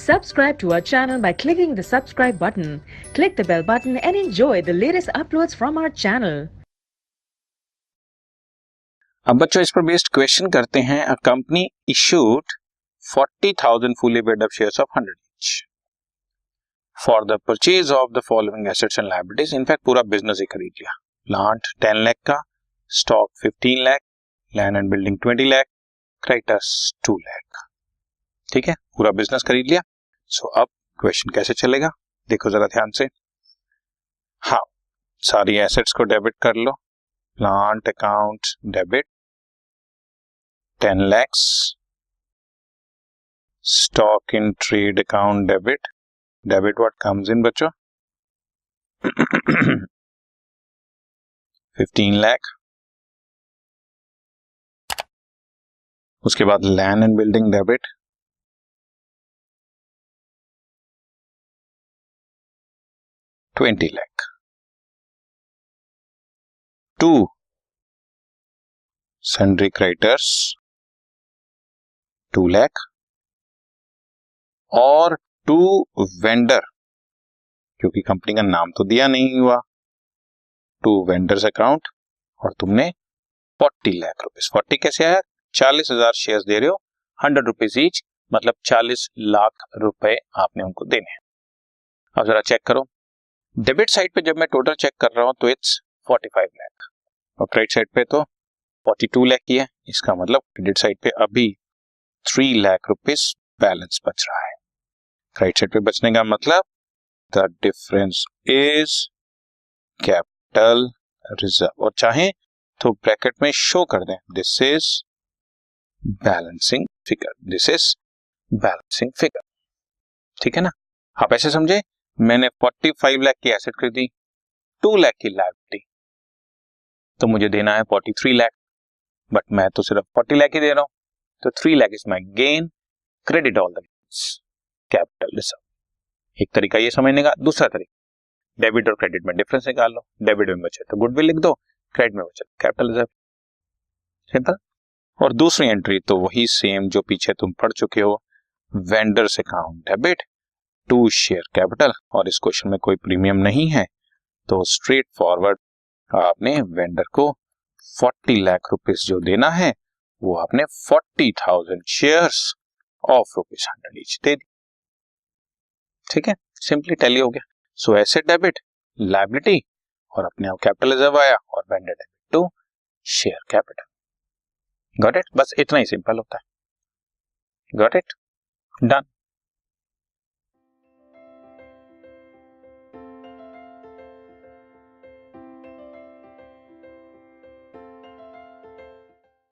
Subscribe to our channel by clicking the subscribe button. Click the bell button and enjoy the latest uploads from our channel. अब बच्चों इस पर based question करते हैं. A company issued 40,000 fully paid up shares of 100 each for the purchase of the following assets and liabilities. In fact पूरा business ही खरीद लिया. Plant 10 lakh का, stock 15 lakh, land and building 20 lakh, creditors 2 lakh. ठीक है, पूरा बिजनेस खरीद लिया. सो अब क्वेश्चन कैसे चलेगा देखो जरा ध्यान से. हाँ, सारी एसेट्स को डेबिट कर लो. Plant account debit 10 lakhs, stock in trade account debit what comes in बच्चों 15 lakh. उसके बाद land and building debit 20 lakh. 2 sundry creditors 2 lakh और 2 वेंडर, क्योंकि कंपनी का नाम तो दिया नहीं हुआ, 2 वेंडर्स अकाउंट और तुमने 40 लाख रुपीस. 40 कैसे आया? 40,000 शेयर्स दे रहे हो, 100 रुपीज ईच, मतलब 40 लाख रुपए आपने उनको देने हैं. अब जरा चेक करो. डेबिट साइड पे जब मैं टोटल चेक कर रहा हूं तो इट्स 45 लाख और क्रेडिट साइड पे तो 42 लाख की है. इसका मतलब क्रेडिट साइड पे अभी 3 लाख रुपीस बैलेंस बच रहा है. क्रेडिट साइड पे बचने का मतलब the difference is capital reserve, और चाहे तो ब्रैकेट में शो कर दें this is balancing figure, this is balancing figure. ठीक है ना. आप ऐसे समझे, मैंने 45 लाख की एसेट खरीदी, 2 लाख की लायबिलिटी, तो मुझे देना है 43 लाख, बट मैं तो सिर्फ 40 लाख ही दे रहा हूं, तो 3 lakh is my gain. Credit all the capital reserve. एक तरीका ये समझने का. दूसरा तरीका, डेबिट और क्रेडिट में डिफरेंस निकाल लो. डेबिट में बचे तो गुडविल लिख दो, क्रेडिट में बचे कैपिटल रिजर्व. सिंपल. और दूसरी एंट्री तो वही सेम जो पीछे तुम पढ़ चुके हो, vendors account debit 2 share capital, और इस क्वेश्चन में कोई प्रीमियम नहीं है तो स्ट्रेट फॉरवर्ड आपने वेंडर को 40 लाख रुपीस जो देना है वो आपने 40,000 शेयर्स ऑफ ₹100 ईच दे दी. ठीक है, सिंपली टैली हो गया. सो एसेट डेबिट, लायबिलिटी और अपने आप कैपिटल रिजर्व आया और vendor debit to share capital. Got it. बस इतना ही सिंपल होता है. Got it. डन.